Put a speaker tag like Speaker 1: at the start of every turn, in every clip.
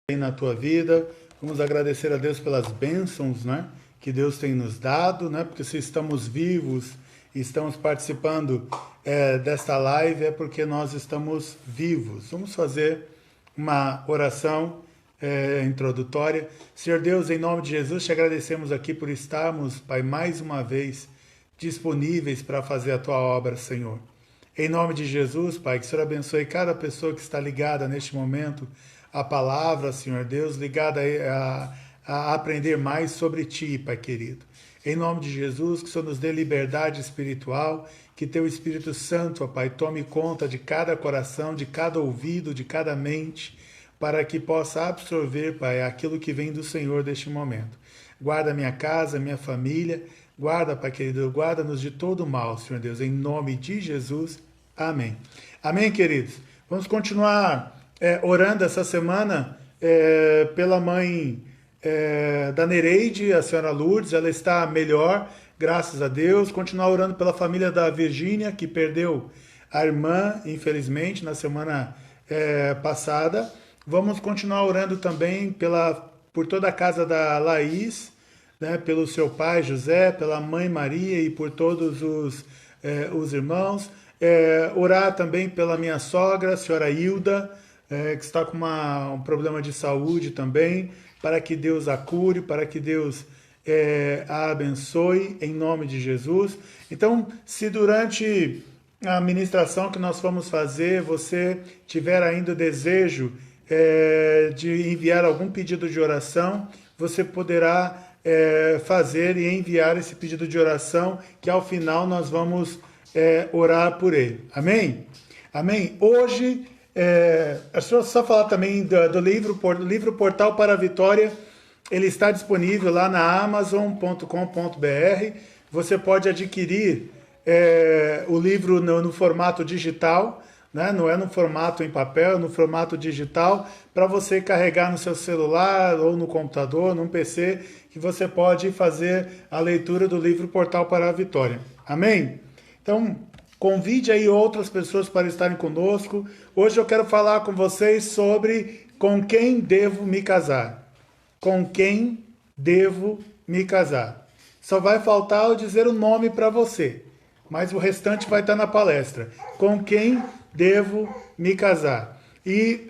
Speaker 1: aí na tua vida. Vamos agradecer a Deus pelas bênçãos, né, que Deus tem nos dado, né, porque se estamos vivos e estamos participando desta live é porque nós estamos vivos. Vamos fazer uma oração introdutória. Senhor Deus, em nome de Jesus, te agradecemos aqui por estarmos, Pai, mais uma vez disponíveis para fazer a tua obra, Senhor. Em nome de Jesus, Pai, que o Senhor abençoe cada pessoa que está ligada neste momento à palavra, Senhor Deus, ligada a aprender mais sobre Ti, Pai querido. Em nome de Jesus, que o Senhor nos dê liberdade espiritual, que Teu Espírito Santo, ó Pai, tome conta de cada coração, de cada ouvido, de cada mente, para que possa absorver, Pai, aquilo que vem do Senhor deste momento. Guarda minha casa, minha família, guarda, Pai querido, guarda-nos de todo mal, Senhor Deus, em nome de Jesus. Amém. Amém, queridos? Vamos continuar orando essa semana pela mãe da Nereide, a senhora Lourdes. Ela está melhor, graças a Deus. Continuar orando pela família da Virgínia, que perdeu a irmã, infelizmente, na semana passada. Vamos continuar orando também por toda a casa da Laís, né, pelo seu pai José, pela mãe Maria e por todos os irmãos. Orar também pela minha sogra, a senhora Hilda, que está com um problema de saúde também, para que Deus a cure, para que Deus a abençoe, em nome de Jesus. Então, se durante a ministração que nós vamos fazer, você tiver ainda o desejo de enviar algum pedido de oração, você poderá fazer e enviar esse pedido de oração, que ao final nós vamos orar por ele. Amém? Amém? Hoje, deixa eu só falar também do livro Portal para a Vitória. Ele está disponível lá na Amazon.com.br. Você pode adquirir o livro no formato digital, né? Não é no formato em papel, é no formato digital, para você carregar no seu celular ou no computador, num PC, que você pode fazer a leitura do livro Portal para a Vitória. Amém? Então, convide aí outras pessoas para estarem conosco. Hoje eu quero falar com vocês sobre com quem devo me casar. Com quem devo me casar. Só vai faltar eu dizer o nome para você, mas o restante vai estar na palestra. Com quem devo me casar? E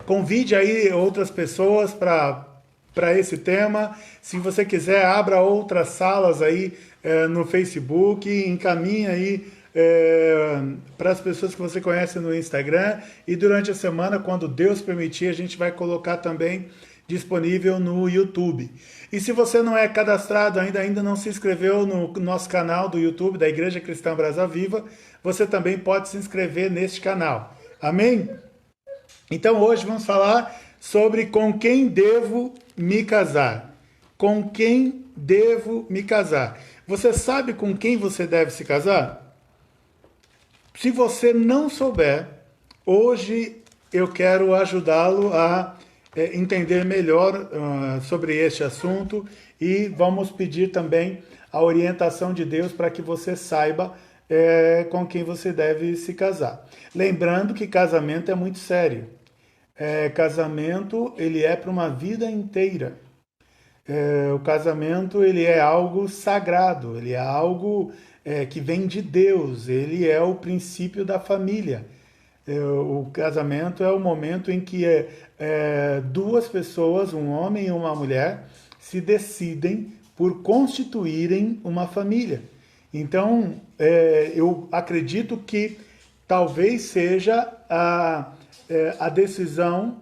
Speaker 1: convide aí outras pessoas para esse tema. Se você quiser, abra outras salas aí no Facebook, encaminhe aí para as pessoas que você conhece no Instagram, e durante a semana, quando Deus permitir, a gente vai colocar também disponível no YouTube. E se você não é cadastrado ainda não se inscreveu no nosso canal do YouTube da Igreja Cristã Brasa Viva, você também pode se inscrever neste canal. Amém? Então hoje vamos falar sobre com quem devo me casar. Com quem devo me casar? Você sabe com quem você deve se casar? Se você não souber, hoje eu quero ajudá-lo a entender melhor sobre este assunto, e vamos pedir também a orientação de Deus para que você saiba com quem você deve se casar. Lembrando que casamento é muito sério. Casamento, ele é para uma vida inteira. O casamento, ele é algo sagrado, ele é algo que vem de Deus, ele é o princípio da família. O casamento é o momento em que duas pessoas, um homem e uma mulher, se decidem por constituírem uma família. Então, eu acredito que talvez seja a decisão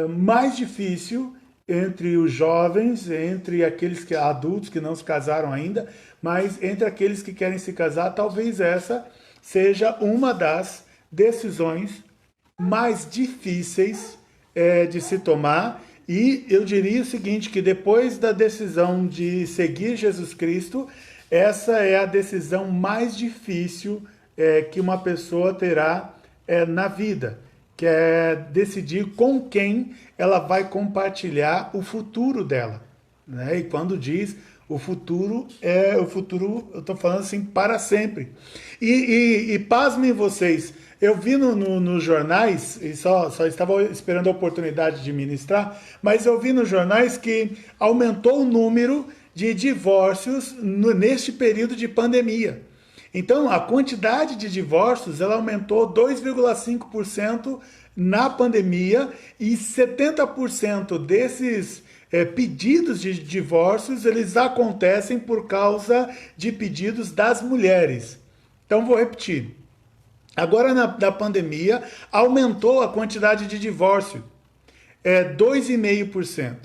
Speaker 1: mais difícil entre os jovens, entre aqueles adultos que não se casaram ainda, mas entre aqueles que querem se casar, talvez essa seja uma das decisões mais difíceis de se tomar. E eu diria o seguinte, que depois da decisão de seguir Jesus Cristo, essa é a decisão mais difícil que uma pessoa terá na vida, que é decidir com quem ela vai compartilhar o futuro dela, né? E quando diz o futuro, eu estou falando assim, para sempre. E pasmem vocês, Eu vi nos jornais, e só estava esperando a oportunidade de ministrar, mas eu vi nos jornais que aumentou o número de divórcios neste período de pandemia. Então, a quantidade de divórcios ela aumentou 2,5% na pandemia e 70% desses pedidos de divórcios eles acontecem por causa de pedidos das mulheres. Então, vou repetir. Agora, na pandemia, aumentou a quantidade de divórcio, 2,5%.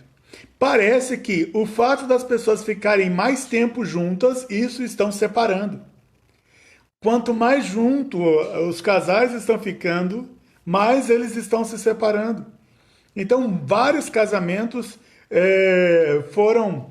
Speaker 1: Parece que o fato das pessoas ficarem mais tempo juntas, isso estão separando. Quanto mais junto os casais estão ficando, mais eles estão se separando. Então, vários casamentos foram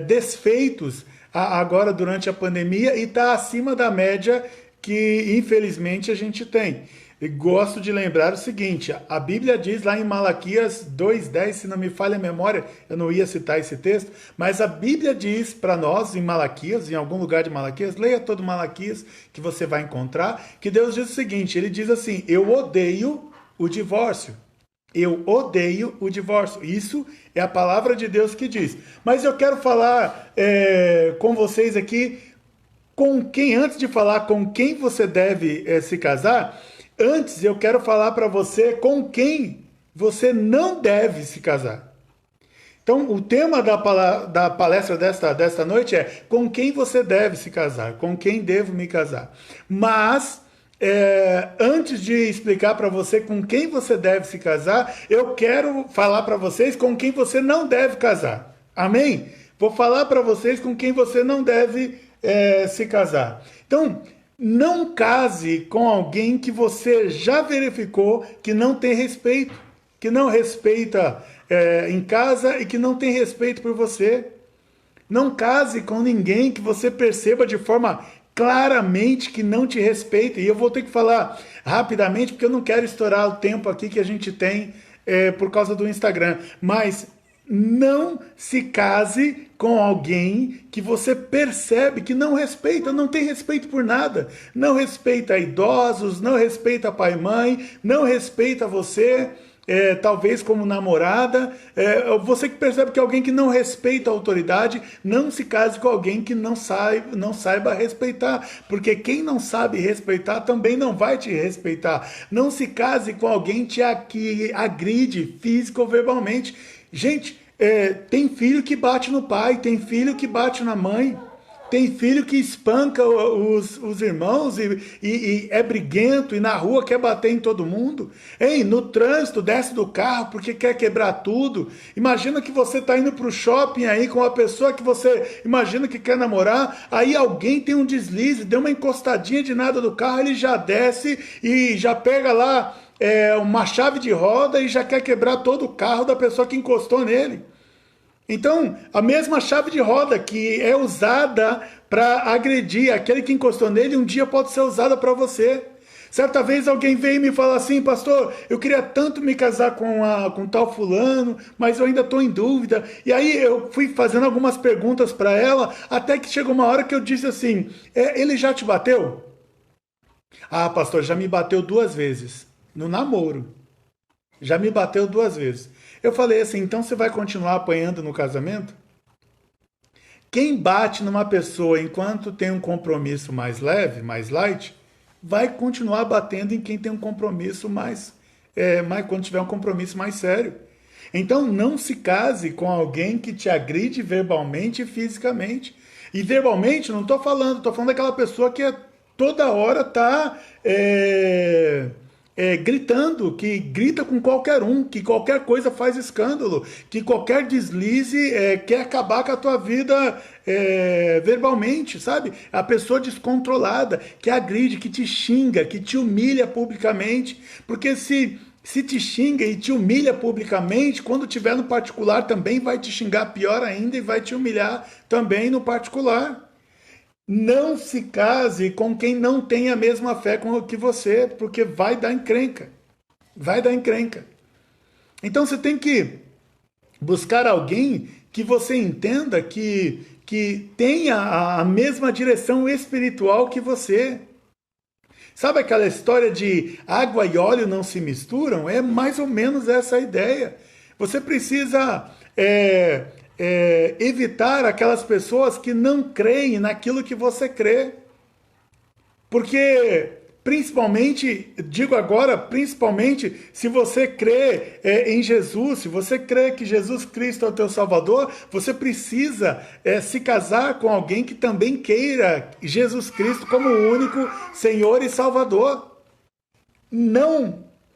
Speaker 1: desfeitos agora durante a pandemia e está acima da média que, infelizmente, a gente tem. E gosto de lembrar o seguinte, a Bíblia diz lá em Malaquias 2,10, se não me falha a memória, eu não ia citar esse texto, mas a Bíblia diz para nós em Malaquias, em algum lugar de Malaquias, leia todo Malaquias que você vai encontrar, que Deus diz o seguinte, ele diz assim, eu odeio o divórcio. Eu odeio o divórcio. Isso é a palavra de Deus que diz. Mas eu quero falar com vocês aqui, antes de falar com quem você deve se casar, antes eu quero falar para você com quem você não deve se casar. Então, o tema da palestra desta noite é com quem você deve se casar, com quem devo me casar. Mas, antes de explicar para você com quem você deve se casar, eu quero falar para vocês com quem você não deve casar. Amém? Vou falar para vocês com quem você não deve se casar. Então, não case com alguém que você já verificou que não tem respeito, que não respeita em casa e que não tem respeito por você. Não case com ninguém que você perceba de forma claramente que não te respeita. E eu vou ter que falar rapidamente, porque eu não quero estourar o tempo aqui que a gente tem por causa do Instagram. Mas não se case com alguém que você percebe que não respeita, não tem respeito por nada. Não respeita idosos, não respeita pai e mãe, não respeita você, talvez como namorada. Você que percebe que alguém que não respeita a autoridade, não se case com alguém que não saiba respeitar. Porque quem não sabe respeitar também não vai te respeitar. Não se case com alguém que agride físico ou verbalmente. Gente, tem filho que bate no pai, tem filho que bate na mãe, tem filho que espanca os irmãos e é briguento e na rua quer bater em todo mundo. Ei, no trânsito desce do carro porque quer quebrar tudo. Imagina que você está indo para o shopping aí com uma pessoa que você imagina que quer namorar, aí alguém tem um deslize, deu uma encostadinha de nada do carro, ele já desce e já pega lá uma chave de roda e já quer quebrar todo o carro da pessoa que encostou nele. Então, a mesma chave de roda que é usada para agredir aquele que encostou nele, um dia pode ser usada para você. Certa vez alguém veio me falar assim, pastor, eu queria tanto me casar com tal fulano, mas eu ainda estou em dúvida. E aí eu fui fazendo algumas perguntas para ela, até que chegou uma hora que eu disse assim, ele já te bateu? Ah, pastor, já me bateu 2 vezes. No namoro. Já me bateu 2 vezes. Eu falei assim, então você vai continuar apanhando no casamento? Quem bate numa pessoa enquanto tem um compromisso mais leve, mais light, vai continuar batendo em quem tem um compromisso quando tiver um compromisso mais sério. Então não se case com alguém que te agride verbalmente e fisicamente. E verbalmente, não estou falando daquela pessoa que toda hora está gritando, que grita com qualquer um, que qualquer coisa faz escândalo, que qualquer deslize quer acabar com a tua vida verbalmente, sabe? A pessoa descontrolada, que agride, que te xinga, que te humilha publicamente, porque se te xinga e te humilha publicamente, quando tiver no particular também vai te xingar pior ainda e vai te humilhar também no particular. Não se case com quem não tem a mesma fé que você, porque vai dar encrenca. Vai dar encrenca. Então você tem que buscar alguém que você entenda que tenha a mesma direção espiritual que você. Sabe aquela história de água e óleo não se misturam? É mais ou menos essa a ideia. Você precisa evitar aquelas pessoas que não creem naquilo que você crê. Porque, principalmente, digo agora, principalmente, se você crê em Jesus, se você crê que Jesus Cristo é o teu Salvador, você precisa se casar com alguém que também queira Jesus Cristo como o único Senhor e Salvador.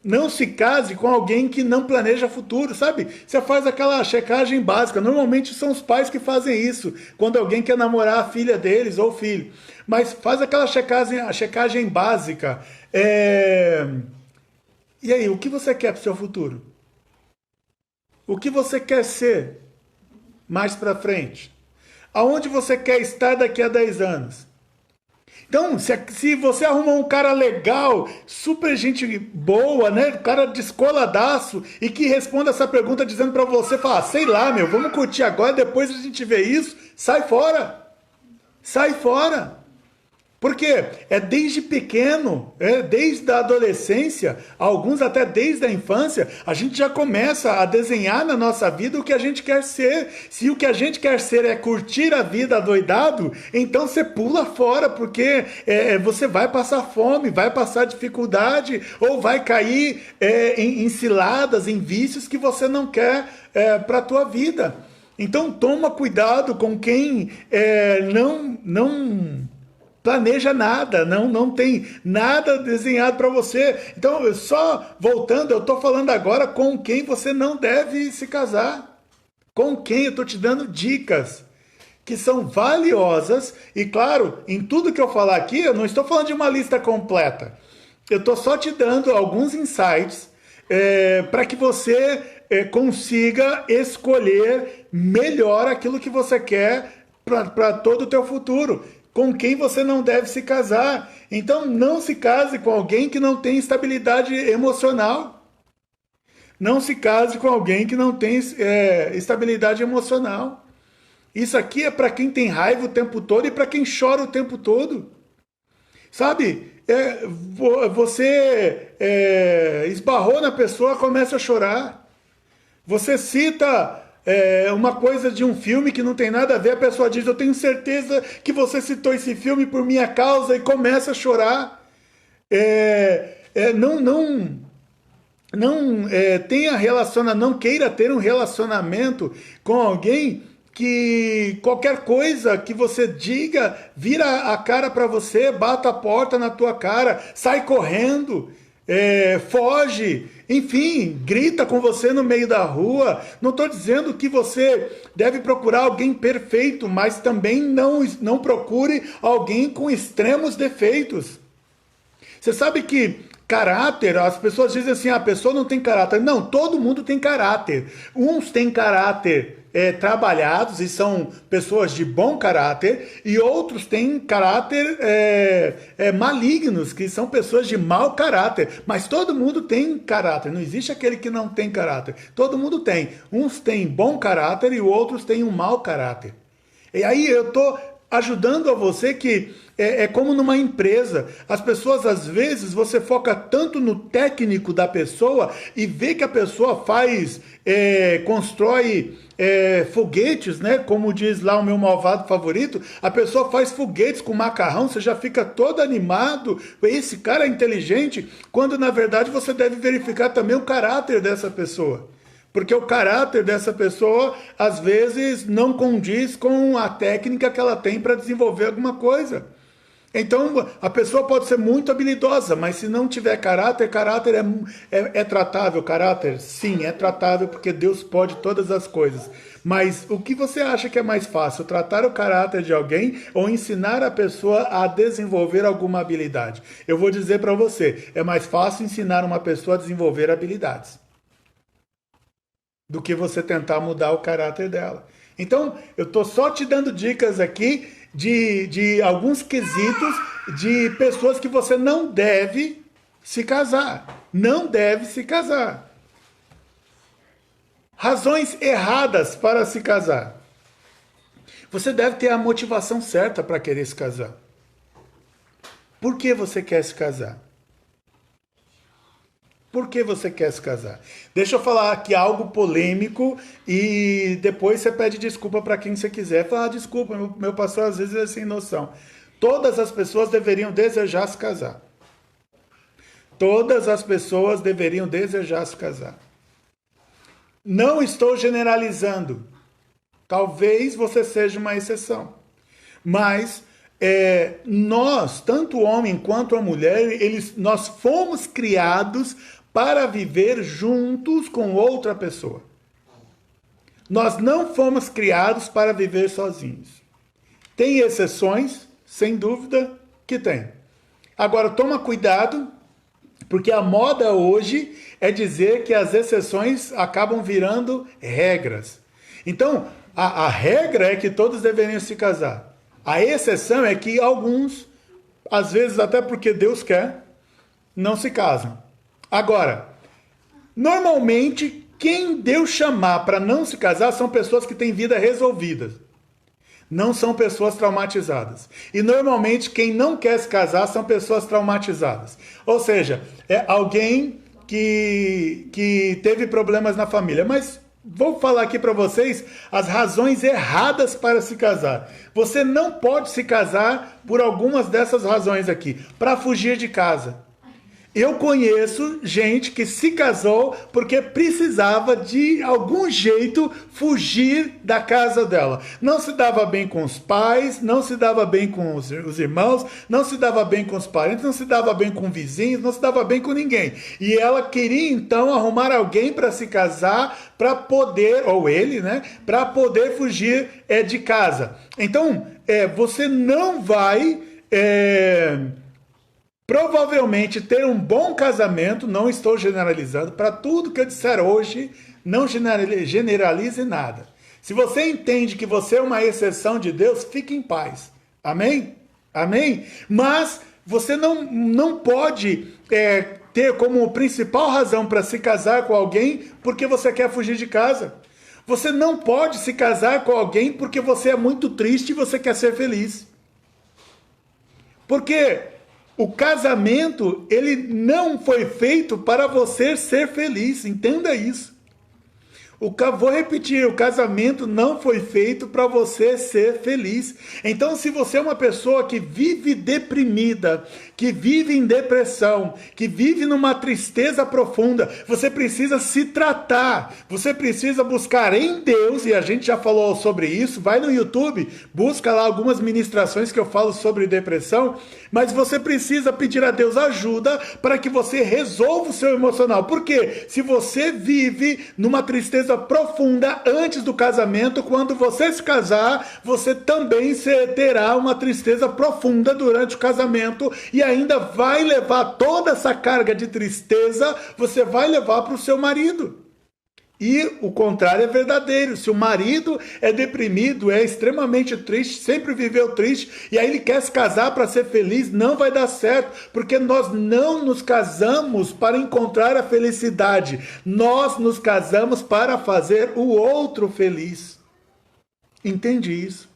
Speaker 1: Não se case com alguém que não planeja futuro, sabe? Você faz aquela checagem básica. Normalmente são os pais que fazem isso, quando alguém quer namorar a filha deles ou o filho. Mas faz aquela checagem básica. E aí, o que você quer para o seu futuro? O que você quer ser mais para frente? Aonde você quer estar daqui a 10 anos? Então, se você arruma um cara legal, super gente boa, né? Cara descoladaço, e que responda essa pergunta dizendo pra você, fala, sei lá, meu, vamos curtir agora, depois a gente vê isso, sai fora. Sai fora. Porque é desde pequeno, desde a adolescência, alguns até desde a infância, a gente já começa a desenhar na nossa vida o que a gente quer ser. Se o que a gente quer ser é curtir a vida adoidado, então você pula fora, porque você vai passar fome, vai passar dificuldade, ou vai cair em ciladas, em vícios que você não quer para a tua vida. Então toma cuidado com quem não planeja nada, não tem nada desenhado para você. Então, só voltando, eu estou falando agora com quem você não deve se casar. Com quem eu estou te dando dicas que são valiosas. E claro, em tudo que eu falar aqui, eu não estou falando de uma lista completa. Eu estou só te dando alguns insights para que você consiga escolher melhor aquilo que você quer para todo o teu futuro. Com quem você não deve se casar. Então não se case com alguém que não tem estabilidade emocional. Não se case com alguém que não tem estabilidade emocional. Isso aqui é para quem tem raiva o tempo todo e para quem chora o tempo todo. Sabe? Você esbarrou na pessoa, começa a chorar. Você cita uma coisa de um filme que não tem nada a ver, a pessoa diz, eu tenho certeza que você citou esse filme por minha causa, e começa a chorar. Não queira ter um relacionamento com alguém que qualquer coisa que você diga, vira a cara para você, bata a porta na tua cara, sai correndo, foge, enfim, grita com você no meio da rua. Não estou dizendo que você deve procurar alguém perfeito, mas também não procure alguém com extremos defeitos. Você sabe que caráter, as pessoas dizem assim, a pessoa não tem caráter. Não, todo mundo tem caráter. Uns têm caráter trabalhados e são pessoas de bom caráter, e outros têm caráter malignos, que são pessoas de mau caráter. Mas todo mundo tem caráter, não existe aquele que não tem caráter. Todo mundo tem. Uns têm bom caráter e outros têm um mau caráter. E aí eu estou ajudando a você que é como numa empresa. As pessoas, às vezes, você foca tanto no técnico da pessoa e vê que a pessoa constrói foguetes, né? Como diz lá o meu malvado favorito, a pessoa faz foguetes com macarrão, você já fica todo animado, esse cara é inteligente, quando na verdade você deve verificar também o caráter dessa pessoa. Porque o caráter dessa pessoa, às vezes, não condiz com a técnica que ela tem para desenvolver alguma coisa. Então, a pessoa pode ser muito habilidosa, mas se não tiver caráter é tratável. Caráter, sim, é tratável, porque Deus pode todas as coisas. Mas o que você acha que é mais fácil? Tratar o caráter de alguém ou ensinar a pessoa a desenvolver alguma habilidade? Eu vou dizer para você, é mais fácil ensinar uma pessoa a desenvolver habilidades do que você tentar mudar o caráter dela. Então, eu estou só te dando dicas aqui de alguns quesitos de pessoas que você não deve se casar. Não deve se casar. Razões erradas para se casar. Você deve ter a motivação certa para querer se casar. Por que você quer se casar? Por que você quer se casar? Deixa eu falar aqui algo polêmico e depois você pede desculpa para quem você quiser. Fala, desculpa, meu pastor às vezes é sem noção. Todas as pessoas deveriam desejar se casar. Todas as pessoas deveriam desejar se casar. Não estou generalizando. Talvez você seja uma exceção. Mas nós, tanto o homem quanto a mulher, nós fomos criados para viver juntos com outra pessoa. Nós não fomos criados para viver sozinhos. Tem exceções, sem dúvida que tem. Agora, toma cuidado, porque a moda hoje é dizer que as exceções acabam virando regras. Então, a regra é que todos deveriam se casar. A exceção é que alguns, às vezes até porque Deus quer, não se casam. Agora, normalmente, quem Deus chamar para não se casar são pessoas que têm vida resolvida. Não são pessoas traumatizadas. E normalmente quem não quer se casar são pessoas traumatizadas. Ou seja, é alguém que teve problemas na família. Mas vou falar aqui para vocês as razões erradas para se casar. Você não pode se casar por algumas dessas razões aqui. Para fugir de casa. Eu conheço gente que se casou porque precisava de algum jeito fugir da casa dela. Não se dava bem com os pais, não se dava bem com os irmãos, não se dava bem com os parentes, não se dava bem com vizinhos, não se dava bem com ninguém. E ela queria então arrumar alguém para se casar, para poder, ou ele, né, para poder fugir de casa. Então, você não vai provavelmente ter um bom casamento, não estou generalizando, para tudo que eu disser hoje, não generalize nada. Se você entende que você é uma exceção de Deus, fique em paz. Amém? Amém? Mas você não pode ter como principal razão para se casar com alguém porque você quer fugir de casa. Você não pode se casar com alguém porque você é muito triste e você quer ser feliz. Porque o casamento, ele não foi feito para você ser feliz. Entenda isso. Vou repetir, o casamento não foi feito para você ser feliz. Então, se você é uma pessoa que vive deprimida, que vive em depressão, que vive numa tristeza profunda, você precisa se tratar, você precisa buscar em Deus, e a gente já falou sobre isso, vai no YouTube, busca lá algumas ministrações que eu falo sobre depressão, mas você precisa pedir a Deus ajuda para que você resolva o seu emocional. Por quê? Se você vive numa tristeza profunda antes do casamento, quando você se casar, você também terá uma tristeza profunda durante o casamento e ainda vai levar toda essa carga de tristeza, você vai levar para o seu marido. E o contrário é verdadeiro. Se o marido é deprimido, é extremamente triste, sempre viveu triste, e aí ele quer se casar para ser feliz, não vai dar certo, porque nós não nos casamos para encontrar a felicidade. Nós nos casamos para fazer o outro feliz. Entende isso?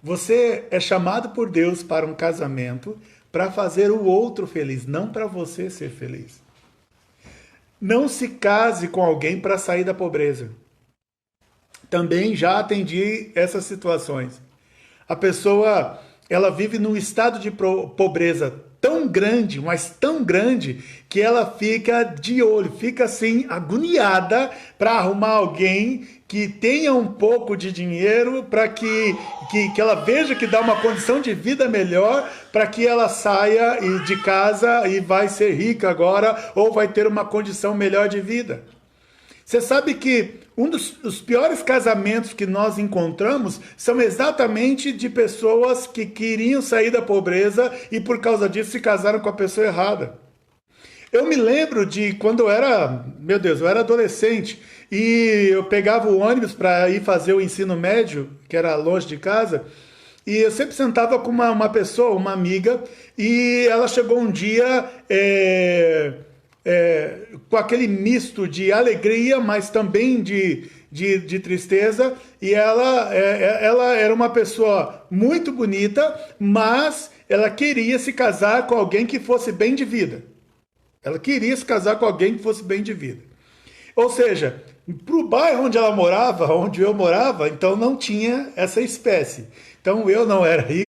Speaker 1: Você é chamado por Deus para um casamento para fazer o outro feliz, não para você ser feliz. Não se case com alguém para sair da pobreza. Também já atendi essas situações. A pessoa, ela vive num estado de pobreza tão grande, mas tão grande, que ela fica de olho, fica assim, agoniada para arrumar alguém que tenha um pouco de dinheiro para que ela veja que dá uma condição de vida melhor, para que ela saia de casa e vai ser rica agora, ou vai ter uma condição melhor de vida. Você sabe que um dos piores casamentos que nós encontramos são exatamente de pessoas que queriam sair da pobreza e por causa disso se casaram com a pessoa errada. Eu me lembro de quando eu era adolescente e eu pegava o ônibus para ir fazer o ensino médio, que era longe de casa, e eu sempre sentava com uma pessoa, uma amiga, e ela chegou um dia com aquele misto de alegria, mas também de tristeza, e ela era uma pessoa muito bonita, mas ela queria se casar com alguém que fosse bem de vida. Ela queria se casar com alguém que fosse bem de vida. Ou seja, para o bairro onde ela morava, onde eu morava, então não tinha essa espécie. Então eu não era rico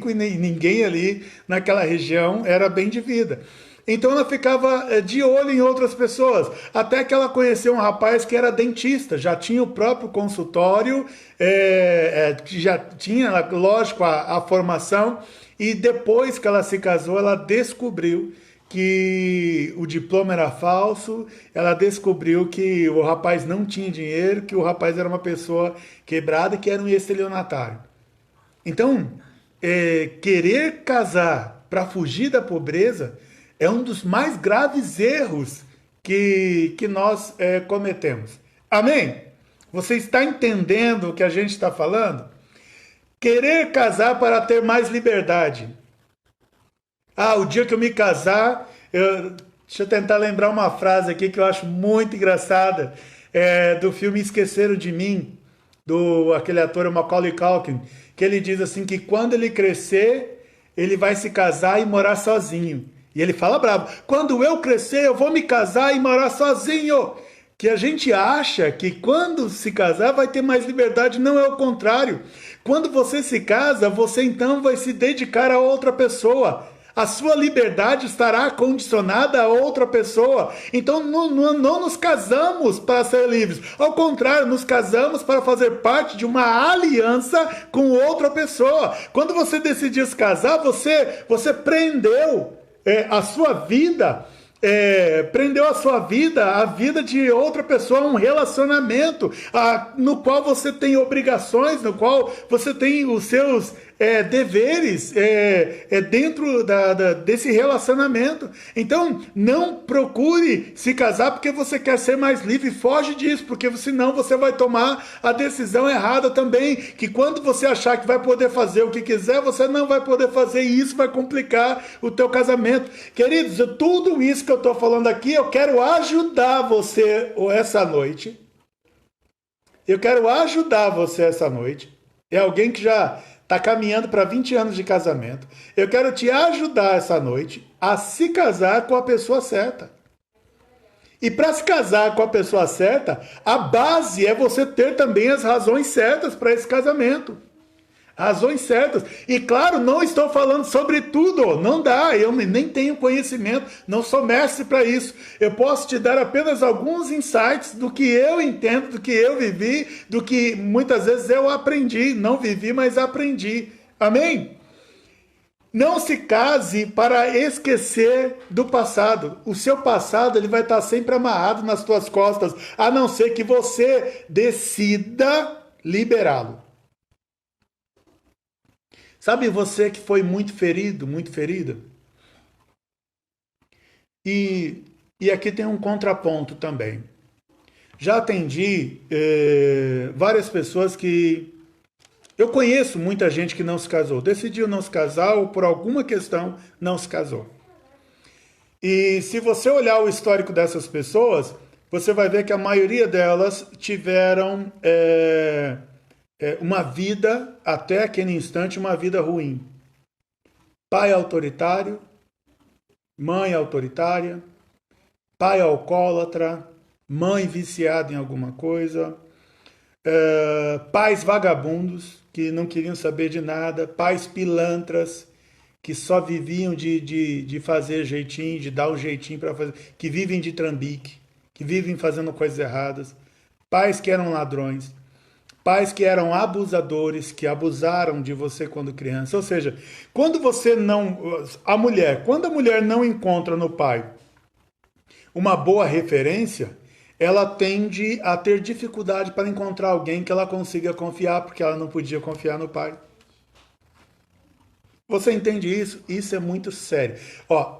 Speaker 1: e ninguém ali naquela região era bem de vida. Então ela ficava de olho em outras pessoas, até que ela conheceu um rapaz que era dentista, já tinha o próprio consultório, já tinha, lógico, a formação, e depois que ela se casou, ela descobriu que o diploma era falso, ela descobriu que o rapaz não tinha dinheiro, que o rapaz era uma pessoa quebrada e que era um estelionatário. Então, querer casar para fugir da pobreza é um dos mais graves erros que nós cometemos. Amém? Você está entendendo o que a gente está falando? Querer casar para ter mais liberdade. Ah, o dia que eu me casar, deixa eu tentar lembrar uma frase aqui que eu acho muito engraçada, do filme Esqueceram de Mim, do aquele ator Macaulay Culkin, que ele diz assim que quando ele crescer, ele vai se casar e morar sozinho. E ele fala bravo, quando eu crescer, eu vou me casar e morar sozinho. Que a gente acha que quando se casar vai ter mais liberdade, não é o contrário. Quando você se casa, você então vai se dedicar a outra pessoa. A sua liberdade estará condicionada a outra pessoa. Então não nos casamos para ser livres. Ao contrário, nos casamos para fazer parte de uma aliança com outra pessoa. Quando você decidiu se casar, você prendeu a sua vida. Prendeu a vida de outra pessoa, um relacionamento no qual você tem obrigações, no qual você tem os seus deveres dentro desse relacionamento. Então, não procure se casar porque você quer ser mais livre, foge disso, porque senão você vai tomar a decisão errada também, que quando você achar que vai poder fazer o que quiser, você não vai poder fazer e isso vai complicar o teu casamento. Queridos, tudo isso que eu estou falando aqui, eu quero ajudar você essa noite. Eu quero ajudar você essa noite. É alguém que já está caminhando para 20 anos de casamento. Eu quero te ajudar essa noite a se casar com a pessoa certa. E para se casar com a pessoa certa, a base é você ter também as razões certas para esse casamento. Razões certas. E claro, não estou falando sobre tudo. Não dá. Eu nem tenho conhecimento. Não sou mestre para isso. Eu posso te dar apenas alguns insights do que eu entendo, do que eu vivi, do que muitas vezes eu aprendi. Não vivi, mas aprendi. Amém? Não se case para esquecer do passado. O seu passado ele vai estar sempre amarrado nas suas costas, a não ser que você decida liberá-lo. Sabe você que foi muito ferido, muito ferida? E aqui tem um contraponto também. Já atendi várias pessoas que... Eu conheço muita gente que não se casou. Decidiu não se casar ou por alguma questão não se casou. E se você olhar o histórico dessas pessoas, você vai ver que a maioria delas tiveram... uma vida, até aquele instante, uma vida ruim. Pai autoritário, mãe autoritária, pai alcoólatra, mãe viciada em alguma coisa, pais vagabundos que não queriam saber de nada, pais pilantras que só viviam de fazer jeitinho, de dar um jeitinho para fazer, que vivem de trambique, que vivem fazendo coisas erradas, pais que eram ladrões, pais que eram abusadores, que abusaram de você quando criança. Ou seja, quando você não... quando a mulher não encontra no pai uma boa referência, ela tende a ter dificuldade para encontrar alguém que ela consiga confiar, porque ela não podia confiar no pai. Você entende isso? Isso é muito sério.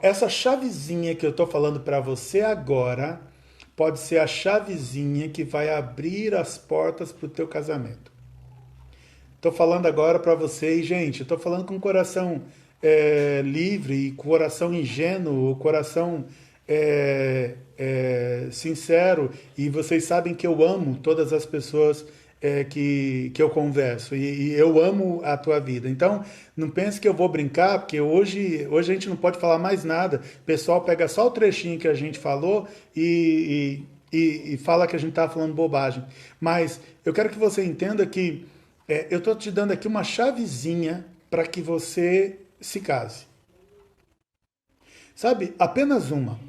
Speaker 1: Essa chavezinha que eu estou falando para você agora... pode ser a chavezinha que vai abrir as portas para o teu casamento. Estou falando agora para vocês, gente, estou falando com o coração livre, coração ingênuo, coração sincero, e vocês sabem que eu amo todas as pessoas que eu converso e eu amo a tua vida. Então, não pense que eu vou brincar, porque hoje a gente não pode falar mais nada. O pessoal pega só o trechinho que a gente falou e fala que a gente está falando bobagem. Mas eu quero que você entenda que eu estou te dando aqui uma chavezinha para que você se case. Sabe? Apenas uma.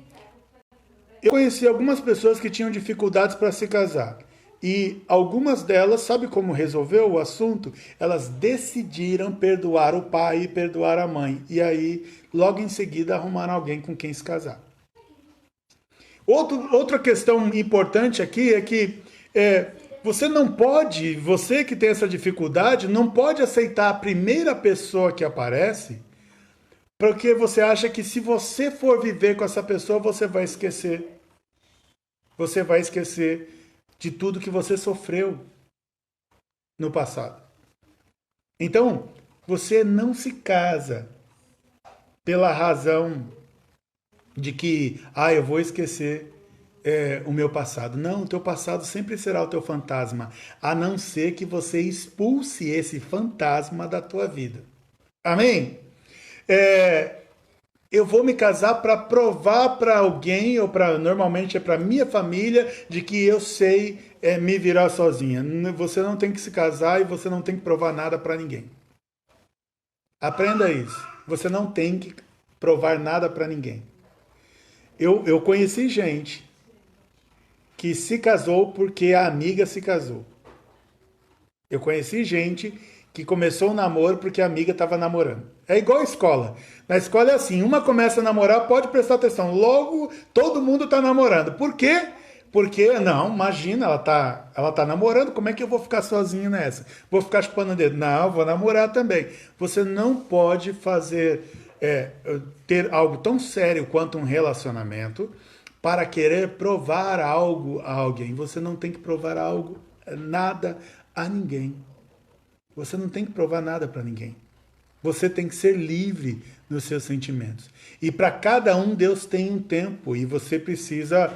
Speaker 1: Eu conheci algumas pessoas que tinham dificuldades para se casar. E algumas delas, sabe como resolveu o assunto? Elas decidiram perdoar o pai e perdoar a mãe. E aí, logo em seguida, arrumaram alguém com quem se casar. Outra questão importante aqui é que você não pode, você que tem essa dificuldade, não pode aceitar a primeira pessoa que aparece, porque você acha que se você for viver com essa pessoa, você vai esquecer. Você vai esquecer de tudo que você sofreu no passado. Então, você não se casa pela razão de que, eu vou esquecer o meu passado. Não, o teu passado sempre será o teu fantasma, a não ser que você expulse esse fantasma da tua vida. Amém? Eu vou me casar para provar para alguém, ou normalmente é para minha família, de que eu sei me virar sozinha. Você não tem que se casar e você não tem que provar nada para ninguém. Aprenda isso. Você não tem que provar nada para ninguém. Eu conheci gente que se casou porque a amiga se casou. Eu conheci gente que começou o namoro porque a amiga estava namorando. É igual a escola. Na escola é assim, uma começa a namorar, pode prestar atenção, logo todo mundo está namorando. Por quê? Porque, não, imagina, ela tá namorando, como é que eu vou ficar sozinho nessa? Vou ficar chupando o dedo? Não, vou namorar também. Você não pode ter algo tão sério quanto um relacionamento para querer provar algo a alguém. Você não tem que provar nada a ninguém. Você não tem que provar nada para ninguém. Você tem que ser livre nos seus sentimentos. E para cada um, Deus tem um tempo. E você precisa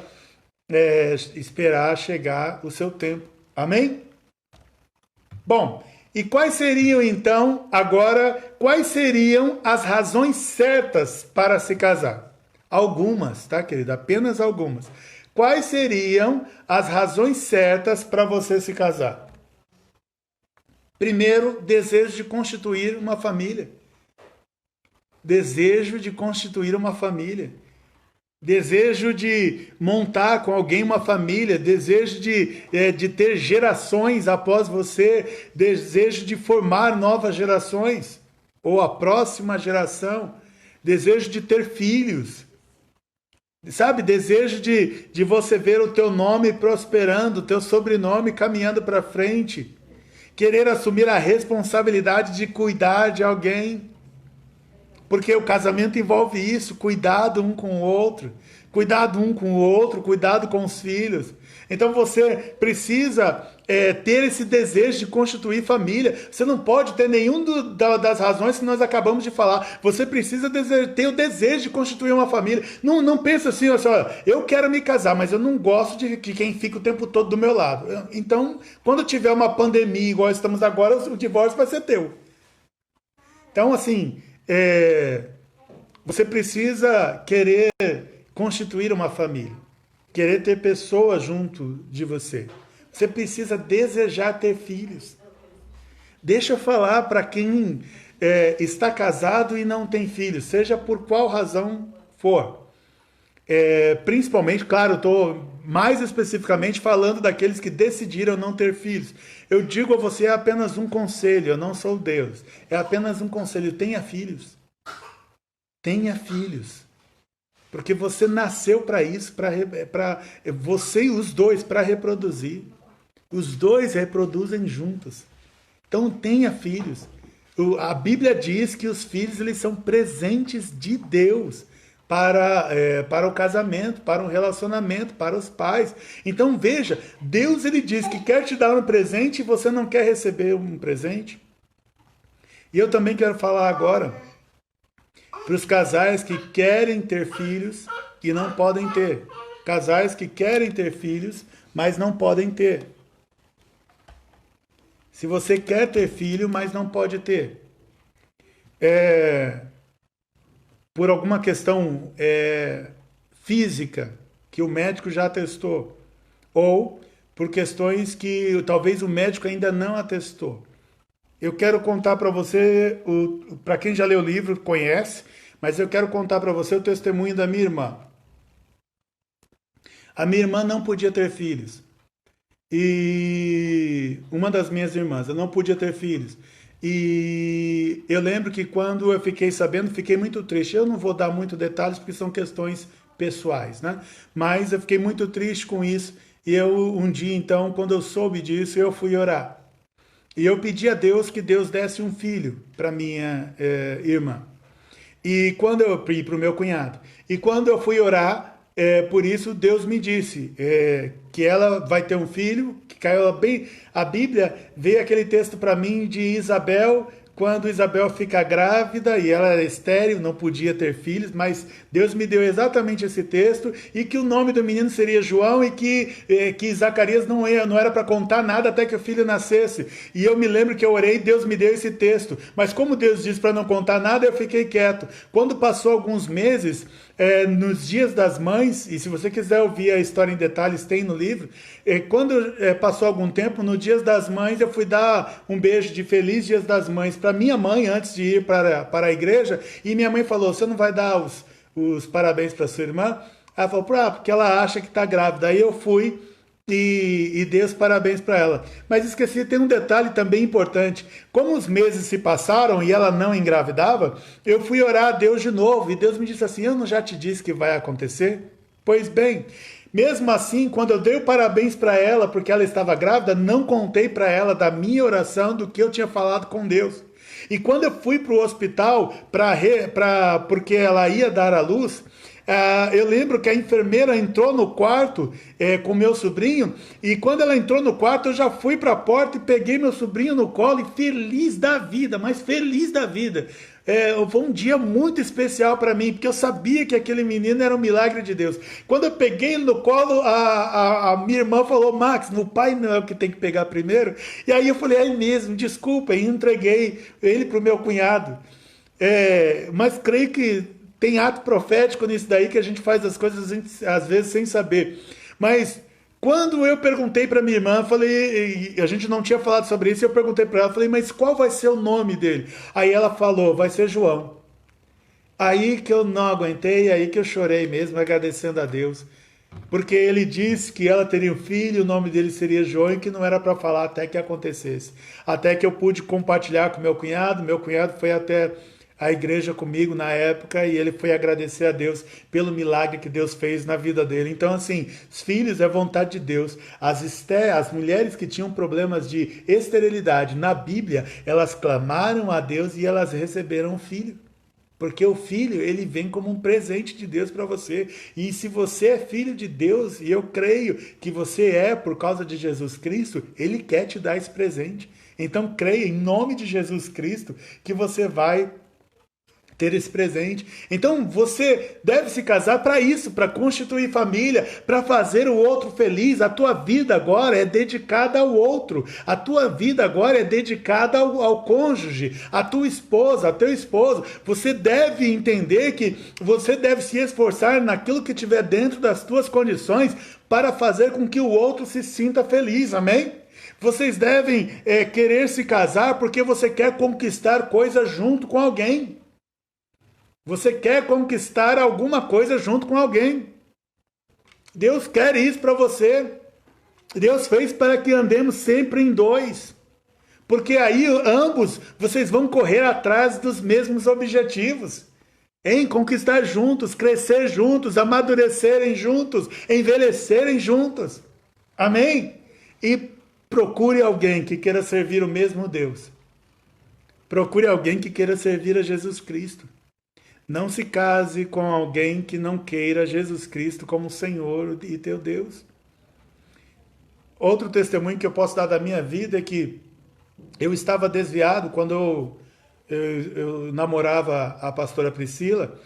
Speaker 1: esperar chegar o seu tempo. Amém? Bom, e quais seriam então, agora, as razões certas para se casar? Algumas, tá, querido? Apenas algumas. Quais seriam as razões certas para você se casar? Primeiro, desejo de constituir uma família. Desejo de constituir uma família. Desejo de montar com alguém uma família. Desejo de ter gerações após você. Desejo de formar novas gerações. Ou a próxima geração. Desejo de ter filhos. Sabe, desejo de você ver o teu nome prosperando, o teu sobrenome caminhando para frente. Querer assumir a responsabilidade de cuidar de alguém. Porque o casamento envolve isso, cuidado um com o outro. Cuidado um com o outro, cuidado com os filhos. Então você precisa ter esse desejo de constituir família. Você não pode ter das razões que nós acabamos de falar. Você precisa ter o desejo de constituir uma família. Não pensa assim, eu quero me casar, mas eu não gosto de quem fica o tempo todo do meu lado. Então, quando tiver uma pandemia igual estamos agora, o divórcio vai ser teu. Então, assim, você precisa querer constituir uma família. Querer ter pessoas junto de você. Você precisa desejar ter filhos. Deixa eu falar para quem está casado e não tem filhos, seja por qual razão for. Principalmente, claro, estou mais especificamente falando daqueles que decidiram não ter filhos. Eu digo a você, é apenas um conselho, eu não sou Deus. É apenas um conselho, tenha filhos. Tenha filhos. Porque você nasceu para isso, para você e os dois, para reproduzir. Os dois reproduzem juntos. Então tenha filhos. A Bíblia diz que os filhos eles são presentes de Deus para o casamento, para o relacionamento, para os pais. Então veja, Deus ele diz que quer te dar um presente e você não quer receber um presente. E eu também quero falar agora para os casais que querem ter filhos e não podem ter. Casais que querem ter filhos, mas não podem ter. Se você quer ter filho, mas não pode ter, é, por alguma questão física, que o médico já atestou, ou por questões que talvez o médico ainda não atestou. Eu quero contar para você, para quem já leu o livro, conhece, mas eu quero contar para você o testemunho da minha irmã. A minha irmã não podia ter filhos. E uma das minhas irmãs, eu não podia ter filhos. E eu lembro que quando eu fiquei sabendo, fiquei muito triste. Eu não vou dar muito detalhes porque são questões pessoais, né? Mas eu fiquei muito triste com isso. E eu, um dia, então, quando eu soube disso, eu fui orar. E eu pedi a Deus que Deus desse um filho para minha irmã. E quando eu e para o meu cunhado. E quando eu fui orar, por isso Deus me disse que ela vai ter um filho, que caiu bem. A Bíblia veio aquele texto para mim de Isabel, quando Isabel fica grávida e ela era estéril, não podia ter filhos, mas Deus me deu exatamente esse texto e que o nome do menino seria João e que Zacarias não era para contar nada até que o filho nascesse. E eu me lembro que eu orei e Deus me deu esse texto. Mas como Deus disse para não contar nada, eu fiquei quieto. Quando passou alguns meses, nos dias das mães, e se você quiser ouvir a história em detalhes, tem no livro, quando passou algum tempo, no dias das mães, eu fui dar um beijo de feliz dias das mães para minha mãe, antes de ir para a igreja, e minha mãe falou, você não vai dar os parabéns para sua irmã? Ela falou, porque ela acha que está grávida. Aí eu fui e dei os parabéns para ela. Mas esqueci, tem um detalhe também importante. Como os meses se passaram e ela não engravidava, eu fui orar a Deus de novo. E Deus me disse assim, eu não já te disse que vai acontecer? Pois bem, mesmo assim, quando eu dei o parabéns para ela, porque ela estava grávida, não contei para ela da minha oração, do que eu tinha falado com Deus. E quando eu fui para o hospital, porque ela ia dar à luz, eu lembro que a enfermeira entrou no quarto com meu sobrinho, e quando ela entrou no quarto, eu já fui para a porta e peguei meu sobrinho no colo, e feliz da vida, mas feliz da vida. Foi um dia muito especial para mim, porque eu sabia que aquele menino era um milagre de Deus. Quando eu peguei ele no colo, a minha irmã falou, Max, no pai não é o que tem que pegar primeiro? E aí eu falei, é mesmo, desculpa, e entreguei ele para o meu cunhado. Mas creio que tem ato profético nisso daí, que a gente faz as coisas às vezes sem saber. Mas quando eu perguntei para minha irmã, falei, a gente não tinha falado sobre isso, eu perguntei para ela, falei, mas qual vai ser o nome dele? Aí ela falou, vai ser João. Aí que eu não aguentei, aí que eu chorei mesmo, agradecendo a Deus. Porque ele disse que ela teria um filho, o nome dele seria João, e que não era para falar até que acontecesse. Até que eu pude compartilhar com meu cunhado foi até a igreja comigo na época e ele foi agradecer a Deus pelo milagre que Deus fez na vida dele. Então, assim, os filhos é vontade de Deus. As mulheres que tinham problemas de esterilidade na Bíblia, elas clamaram a Deus e elas receberam um filho. Porque o filho, ele vem como um presente de Deus para você. E se você é filho de Deus, e eu creio que você é por causa de Jesus Cristo, ele quer te dar esse presente. Então creia em nome de Jesus Cristo que você vai ter esse presente. Então você deve se casar para isso, para constituir família, para fazer o outro feliz. A tua vida agora é dedicada ao outro. A tua vida agora é dedicada ao cônjuge, à tua esposa, ao teu esposo. Você deve entender que você deve se esforçar naquilo que tiver dentro das tuas condições para fazer com que o outro se sinta feliz. Amém? Vocês devem querer se casar porque você quer conquistar coisas junto com alguém. Você quer conquistar alguma coisa junto com alguém. Deus quer isso para você. Deus fez para que andemos sempre em dois. Porque aí ambos vocês vão correr atrás dos mesmos objetivos. Em conquistar juntos, crescer juntos, amadurecerem juntos, envelhecerem juntos. Amém? E procure alguém que queira servir o mesmo Deus. Procure alguém que queira servir a Jesus Cristo. Não se case com alguém que não queira Jesus Cristo como Senhor e teu Deus. Outro testemunho que eu posso dar da minha vida é que eu estava desviado quando eu namorava a pastora Priscila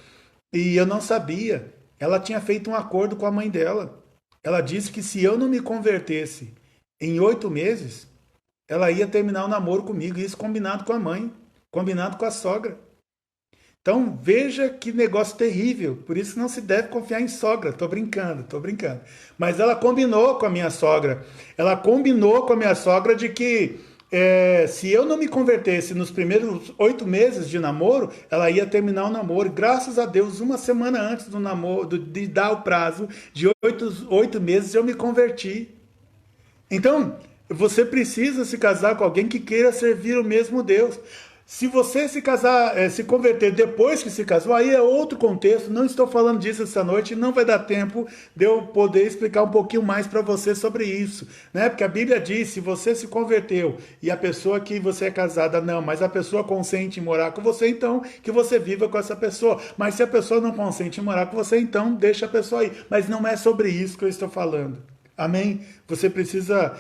Speaker 1: e eu não sabia. Ela tinha feito um acordo com a mãe dela. Ela disse que se eu não me convertesse em 8 meses, ela ia terminar o namoro comigo, isso combinado com a mãe, combinado com a sogra. Então veja que negócio terrível, por isso não se deve confiar em sogra, tô brincando, tô brincando. Mas ela combinou com a minha sogra, ela combinou com a minha sogra de que se eu não me convertesse nos primeiros 8 meses de namoro, ela ia terminar o namoro. E, graças a Deus, uma semana antes do namoro, de dar o prazo de 8 meses, eu me converti. Então, você precisa se casar com alguém que queira servir o mesmo Deus. Se você se casar, se converter depois que se casou, aí é outro contexto. Não estou falando disso essa noite, não vai dar tempo de eu poder explicar um pouquinho mais para você sobre isso, né? Porque a Bíblia diz, se você se converteu e a pessoa que você é casada não, mas a pessoa consente em morar com você, então que você viva com essa pessoa. Mas se a pessoa não consente em morar com você, então deixa a pessoa aí. Mas não é sobre isso que eu estou falando. Amém? Você precisa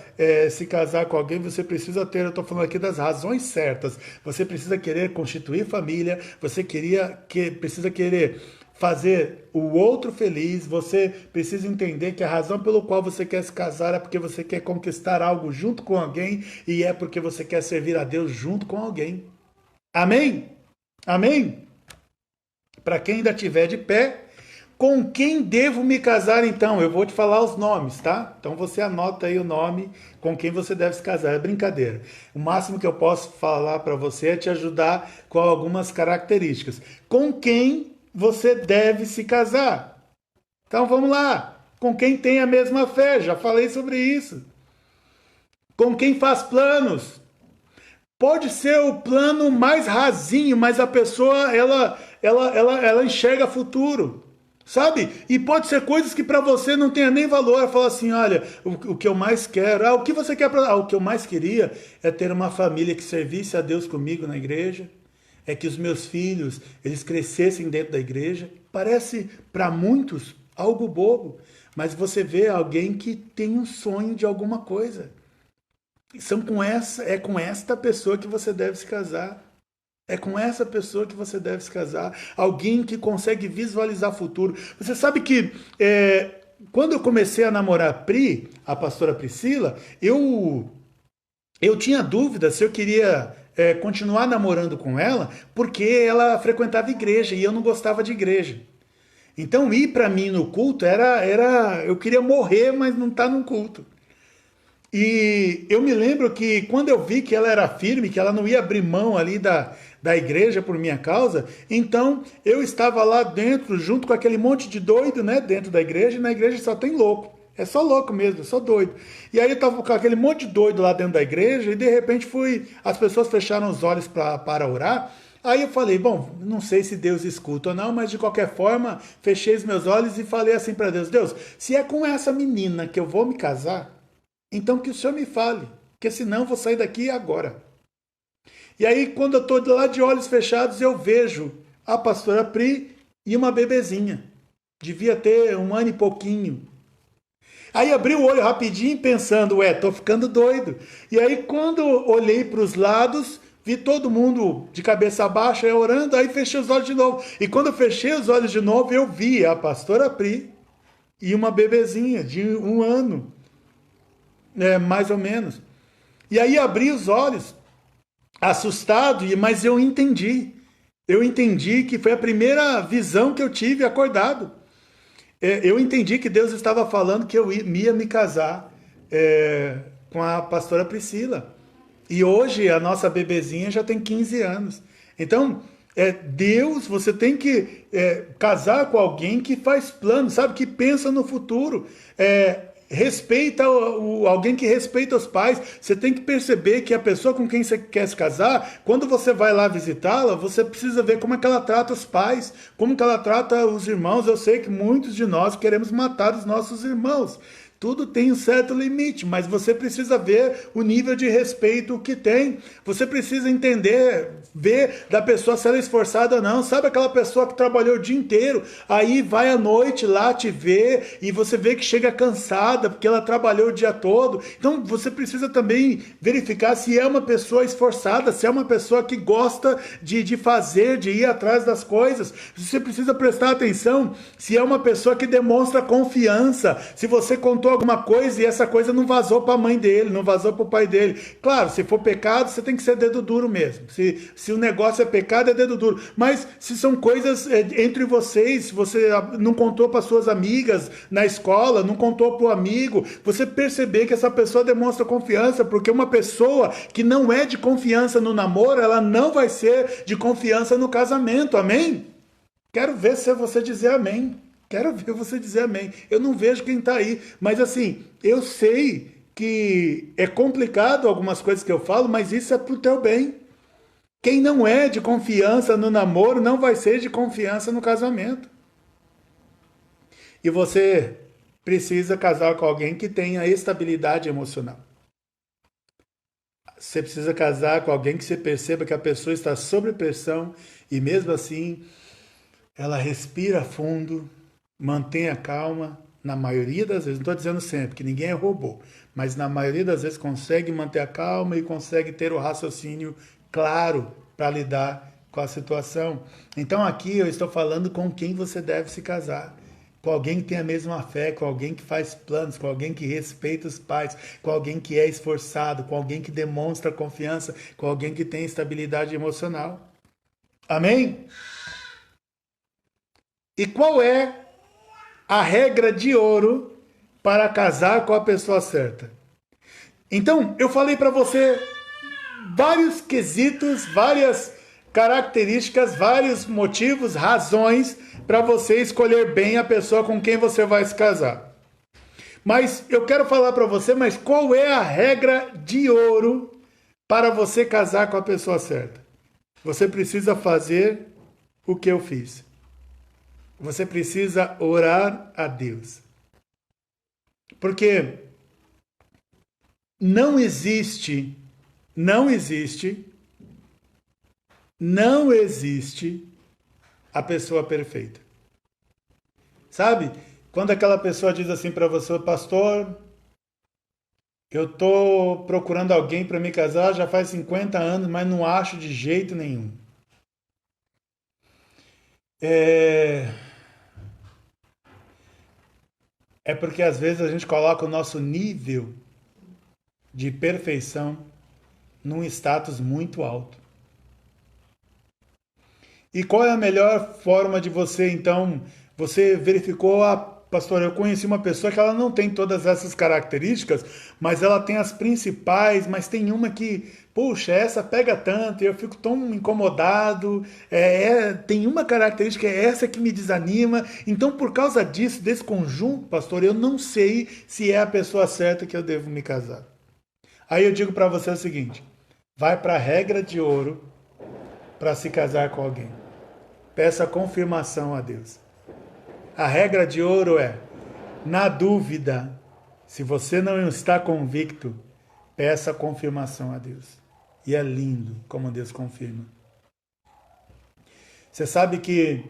Speaker 1: se casar com alguém, você precisa ter, eu estou falando aqui das razões certas. Você precisa querer constituir família, você precisa querer fazer o outro feliz, você precisa entender que a razão pelo qual você quer se casar é porque você quer conquistar algo junto com alguém e é porque você quer servir a Deus junto com alguém. Amém? Amém? Para quem ainda estiver de pé, com quem devo me casar então? Eu vou te falar os nomes, tá? Então você anota aí o nome com quem você deve se casar. É brincadeira. O máximo que eu posso falar para você é te ajudar com algumas características. Com quem você deve se casar? Então vamos lá. Com quem tem a mesma fé? Já falei sobre isso. Com quem faz planos? Pode ser o plano mais rasinho, mas a pessoa ela enxerga futuro. Sabe? E pode ser coisas que para você não tenha nem valor. Ela fala assim, olha, o que eu mais quero... o que você quer para... o que eu mais queria é ter uma família que servisse a Deus comigo na igreja. É que os meus filhos, eles crescessem dentro da igreja. Parece, para muitos, algo bobo. Mas você vê alguém que tem um sonho de alguma coisa. É com esta pessoa que você deve se casar. É com essa pessoa que você deve se casar. Alguém que consegue visualizar futuro. Você sabe que quando eu comecei a namorar a pastora Priscila, eu tinha dúvida se eu queria continuar namorando com ela, porque ela frequentava igreja e eu não gostava de igreja. Então ir para mim no culto eu queria morrer, mas não estar no culto. E eu me lembro que quando eu vi que ela era firme, que ela não ia abrir mão ali da igreja por minha causa, então eu estava lá dentro, junto com aquele monte de doido, né, dentro da igreja, e na igreja só tem louco. É só louco mesmo, é só doido. E aí eu estava com aquele monte de doido lá dentro da igreja, e de repente as pessoas fecharam os olhos para orar. Aí eu falei, bom, não sei se Deus escuta ou não, mas de qualquer forma, fechei os meus olhos e falei assim para Deus, Deus, se é com essa menina que eu vou me casar, então que o Senhor me fale, porque senão eu vou sair daqui agora. E aí, quando eu estou lá de olhos fechados, eu vejo a pastora Pri e uma bebezinha. Devia ter 1 ano e pouquinho. Aí abri o olho rapidinho pensando, tô ficando doido. E aí, quando olhei para os lados, vi todo mundo de cabeça baixa orando, aí fechei os olhos de novo. E quando eu fechei os olhos de novo, eu vi a pastora Pri e uma bebezinha de 1 ano. Mais ou menos. E aí abri os olhos, assustado, mas eu entendi. Eu entendi que foi a primeira visão que eu tive acordado. Eu entendi que Deus estava falando que eu ia me casar com a pastora Priscila. E hoje a nossa bebezinha já tem 15 anos. Então, Deus, você tem que casar com alguém que faz planos, sabe? Que pensa no futuro. Respeita alguém que respeita os pais. Você tem que perceber que a pessoa com quem você quer se casar, quando você vai lá visitá-la, você precisa ver como é que ela trata os pais, como que ela trata os irmãos. Eu sei que muitos de nós queremos matar os nossos irmãos. Tudo tem um certo limite, mas você precisa ver o nível de respeito que tem. Você precisa entender, ver da pessoa se ela é esforçada ou não. Sabe aquela pessoa que trabalhou o dia inteiro, aí vai à noite lá te ver e você vê que chega cansada porque ela trabalhou o dia todo. Então você precisa também verificar se é uma pessoa esforçada, se é uma pessoa que gosta de fazer, de ir atrás das coisas. Você precisa prestar atenção se é uma pessoa que demonstra confiança. Se você contou contou alguma coisa e essa coisa não vazou para a mãe dele, não vazou para o pai dele. Claro, se for pecado, você tem que ser dedo duro mesmo. Se o negócio é pecado, é dedo duro. Mas se são coisas entre vocês, se você não contou para suas amigas na escola, não contou para o amigo, você perceber que essa pessoa demonstra confiança, porque uma pessoa que não é de confiança no namoro, ela não vai ser de confiança no casamento. Amém? Quero ver se você dizer amém. Quero ver você dizer amém. Eu não vejo quem está aí. Mas assim, eu sei que é complicado algumas coisas que eu falo, mas isso é pro teu bem. Quem não é de confiança no namoro não vai ser de confiança no casamento. E você precisa casar com alguém que tenha estabilidade emocional. Você precisa casar com alguém que você perceba que a pessoa está sob pressão e mesmo assim ela respira fundo, mantenha calma, na maioria das vezes, não estou dizendo sempre, que ninguém é robô, mas na maioria das vezes consegue manter a calma e consegue ter o raciocínio claro para lidar com a situação. Então aqui eu estou falando com quem você deve se casar. Com alguém que tem a mesma fé, com alguém que faz planos, com alguém que respeita os pais, com alguém que é esforçado, com alguém que demonstra confiança, com alguém que tem estabilidade emocional. Amém? E qual é a regra de ouro para casar com a pessoa certa? Então, eu falei para você vários quesitos, várias características, vários motivos, razões para você escolher bem a pessoa com quem você vai se casar. Mas eu quero falar para você, mas qual é a regra de ouro para você casar com a pessoa certa? Você precisa fazer o que eu fiz. Você precisa orar a Deus. Porque não existe a pessoa perfeita. Sabe? Quando aquela pessoa diz assim para você, pastor, eu tô procurando alguém para me casar já faz 50 anos, mas não acho de jeito nenhum. É porque às vezes a gente coloca o nosso nível de perfeição num status muito alto. E qual é a melhor forma de você, então, você verificou, pastor, eu conheci uma pessoa que ela não tem todas essas características, mas ela tem as principais, mas tem uma que, puxa, essa pega tanto, e eu fico tão incomodado, tem uma característica, é essa que me desanima, então por causa disso, desse conjunto, pastor, eu não sei se é a pessoa certa que eu devo me casar. Aí eu digo para você o seguinte, vai para a regra de ouro para se casar com alguém. Peça confirmação a Deus. A regra de ouro é, na dúvida, se você não está convicto, peça confirmação a Deus. E é lindo como Deus confirma. Você sabe que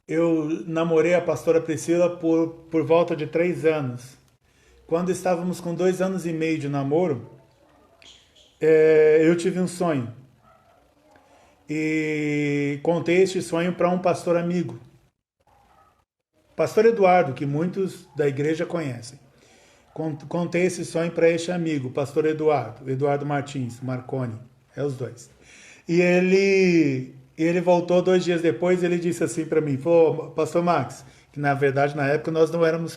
Speaker 1: eu namorei a pastora Priscila por volta de 3 anos. Quando estávamos com 2 anos e meio de namoro, eu tive um sonho. E contei este sonho para um pastor amigo. Pastor Eduardo, que muitos da igreja conhecem. Contei esse sonho para este amigo, pastor Eduardo Martins, Marconi, os dois. E ele voltou 2 dias depois, ele disse assim para mim, falou, pastor Max, que na verdade na época nós não éramos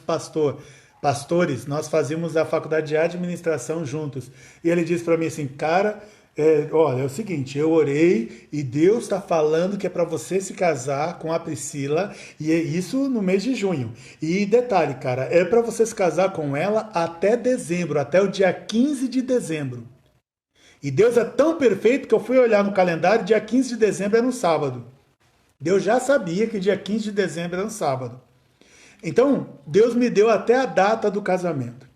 Speaker 1: pastores, nós fazíamos a faculdade de administração juntos. E ele disse para mim assim, cara, olha, é o seguinte, eu orei e Deus está falando que é para você se casar com a Priscila, e é isso no mês de junho. E detalhe, cara, é para você se casar com ela até dezembro, até o dia 15 de dezembro. E Deus é tão perfeito que eu fui olhar no calendário, dia 15 de dezembro era um sábado. Deus já sabia que dia 15 de dezembro era um sábado. Então, Deus me deu até a data do casamento.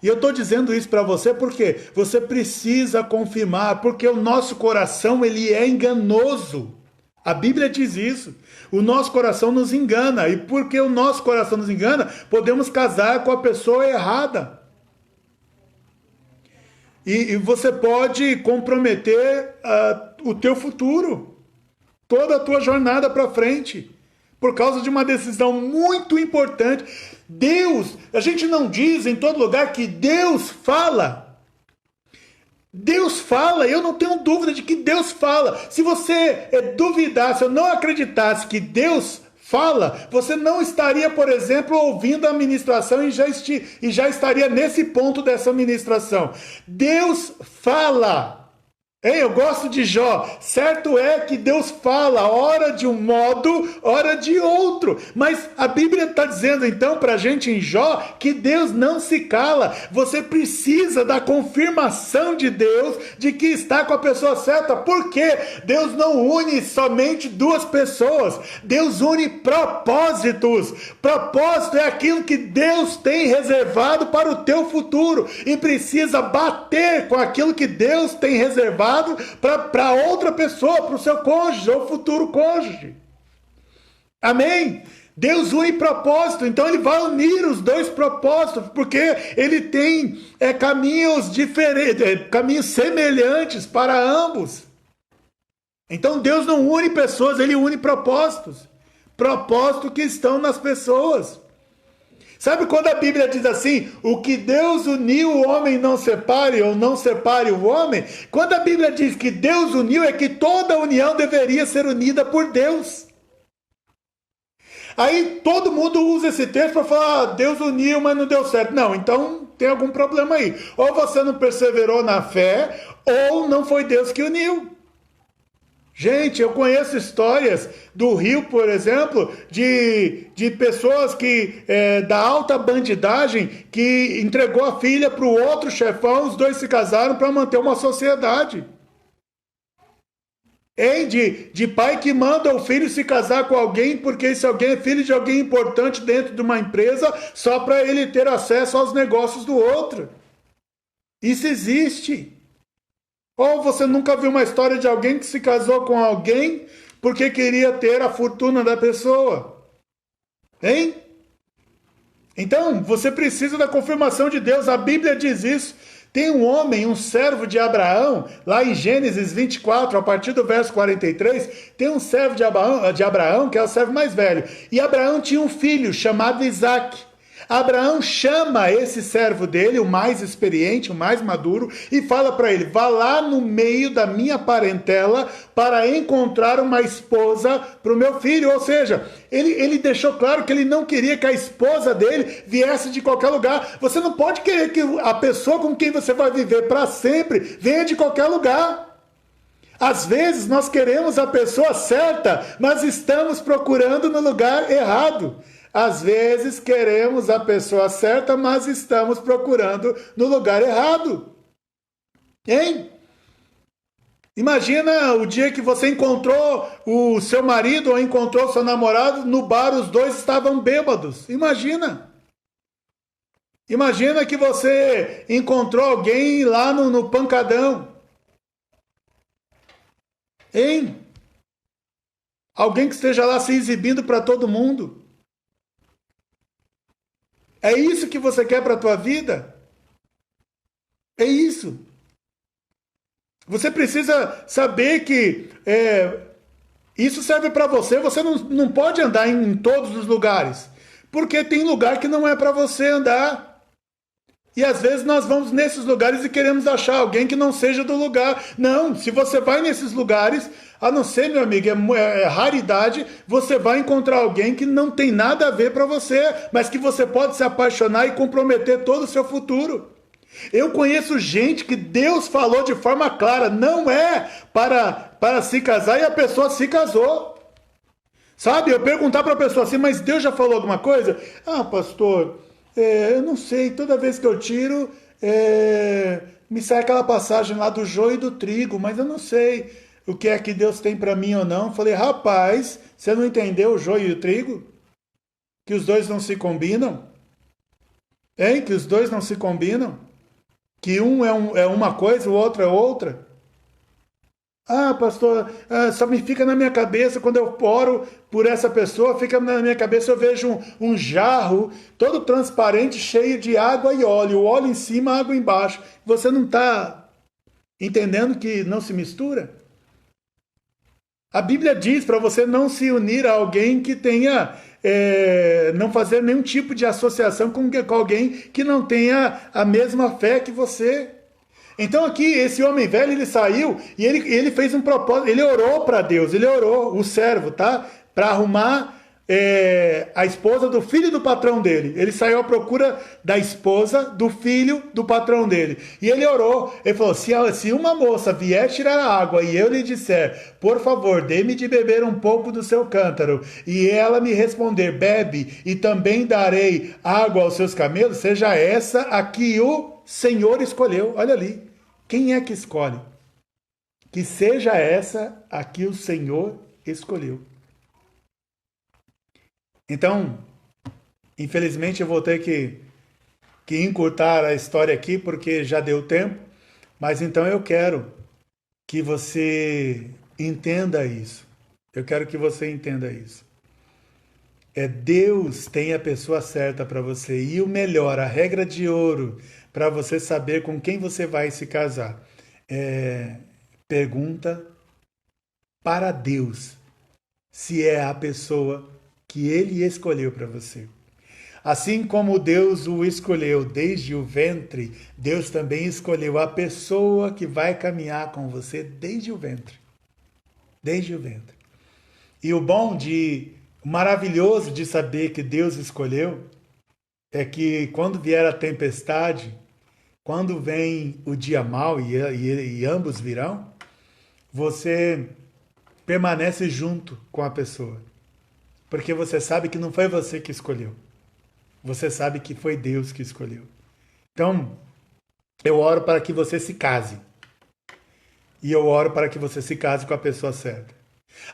Speaker 1: E eu estou dizendo isso para você porque você precisa confirmar, porque o nosso coração ele é enganoso. A Bíblia diz isso. O nosso coração nos engana. E porque o nosso coração nos engana, podemos casar com a pessoa errada. E você pode comprometer o teu futuro. Toda a tua jornada para frente. por causa de uma decisão muito importante. Deus, a gente não diz em todo lugar que Deus fala. Deus fala, eu não tenho dúvida de que Deus fala. Se você duvidasse ou não acreditasse que Deus fala, você não estaria, por exemplo, ouvindo a ministração e já estaria nesse ponto dessa ministração. Deus fala. Eu gosto de Jó. Certo é que Deus fala, ora de um modo, ora de outro. Mas a Bíblia está dizendo então para a gente em Jó que Deus não se cala. Você precisa da confirmação de Deus de que está com a pessoa certa. Por quê? Deus não une somente duas pessoas. Deus une propósitos. Propósito é aquilo que Deus tem reservado para o teu futuro. E precisa bater com aquilo que Deus tem reservado para outra pessoa, para o seu cônjuge ou futuro cônjuge. Amém? Deus une propósito, então ele vai unir os dois propósitos, porque ele tem caminhos diferentes, caminhos semelhantes para ambos. Então Deus não une pessoas, ele une propósitos. Propósitos que estão nas pessoas. Sabe quando a Bíblia diz assim, o que Deus uniu, o homem não separe, ou não separe o homem? Quando a Bíblia diz que Deus uniu, é que toda união deveria ser unida por Deus. Aí todo mundo usa esse texto para falar, Deus uniu, mas não deu certo. Não, então tem algum problema aí. Ou você não perseverou na fé, ou não foi Deus que uniu. Gente, eu conheço histórias do Rio, por exemplo, de pessoas que da alta bandidagem que entregou a filha para o outro chefão, os dois se casaram para manter uma sociedade. De pai que manda o filho se casar com alguém porque esse alguém é filho de alguém importante dentro de uma empresa só para ele ter acesso aos negócios do outro. Isso existe. Ou você nunca viu uma história de alguém que se casou com alguém porque queria ter a fortuna da pessoa? Hein? Então, você precisa da confirmação de Deus. A Bíblia diz isso. Tem um homem, um servo de Abraão, lá em Gênesis 24, a partir do verso 43, tem um servo de Abraão, que é o servo mais velho. E Abraão tinha um filho chamado Isaque. Abraão chama esse servo dele, o mais experiente, o mais maduro, e fala para ele, vá lá no meio da minha parentela para encontrar uma esposa para o meu filho. Ou seja, ele deixou claro que ele não queria que a esposa dele viesse de qualquer lugar. Você não pode querer que a pessoa com quem você vai viver para sempre venha de qualquer lugar. Às vezes nós queremos a pessoa certa, mas estamos procurando no lugar errado. Às vezes queremos a pessoa certa, mas estamos procurando no lugar errado. Hein? Imagina o dia que você encontrou o seu marido ou encontrou o seu namorado no bar, os dois estavam bêbados. Imagina. Imagina que você encontrou alguém lá no pancadão. Hein? Alguém que esteja lá se exibindo para todo mundo. É isso que você quer para a tua vida? É isso. Você precisa saber que isso serve para você. Você não pode andar em todos os lugares. Porque tem lugar que não é para você andar. E às vezes nós vamos nesses lugares e queremos achar alguém que não seja do lugar. Não, se você vai nesses lugares, a não ser, meu amigo, é raridade, você vai encontrar alguém que não tem nada a ver para você, mas que você pode se apaixonar e comprometer todo o seu futuro. Eu conheço gente que Deus falou de forma clara, não é para se casar e a pessoa se casou. Sabe, eu perguntar para a pessoa assim, mas Deus já falou alguma coisa? Ah, pastor, eu não sei, toda vez que eu tiro, me sai aquela passagem lá do joio e do trigo, mas eu não sei o que é que Deus tem para mim ou não. Falei, rapaz, você não entendeu o joio e o trigo? Que os dois não se combinam? Hein? Que os dois não se combinam? Que um é uma coisa, o outro é outra? Ah, pastor, só me fica na minha cabeça, quando eu oro por essa pessoa, fica na minha cabeça, eu vejo um jarro todo transparente, cheio de água e óleo. O óleo em cima, a água embaixo. Você não está entendendo que não se mistura? A Bíblia diz para você não se unir a alguém que tenha, não fazer nenhum tipo de associação com alguém que não tenha a mesma fé que você. Então aqui, esse homem velho, ele saiu e ele fez um propósito, ele orou para Deus, ele orou, o servo, tá? Para arrumar a esposa do filho do patrão dele. Ele saiu à procura da esposa do filho do patrão dele. E ele orou, ele falou, se uma moça vier tirar a água e eu lhe disser, por favor, dê-me de beber um pouco do seu cântaro, e ela me responder, bebe, e também darei água aos seus camelos, seja essa a que o Senhor escolheu. Olha ali, quem é que escolhe? Que seja essa a que o Senhor escolheu. Então, infelizmente eu vou ter que encurtar a história aqui, porque já deu tempo, mas então eu quero que você entenda isso. Eu quero que você entenda isso. Deus tem a pessoa certa para você, e o melhor, a regra de ouro, para você saber com quem você vai se casar. Pergunta para Deus se é a pessoa que Ele escolheu para você. Assim como Deus o escolheu desde o ventre, Deus também escolheu a pessoa que vai caminhar com você desde o ventre. Desde o ventre. E o maravilhoso de saber que Deus escolheu, é que quando vier a tempestade, quando vem o dia mau, e ambos virão, você permanece junto com a pessoa. Porque você sabe que não foi você que escolheu. Você sabe que foi Deus que escolheu. Então, eu oro para que você se case. E eu oro para que você se case com a pessoa certa.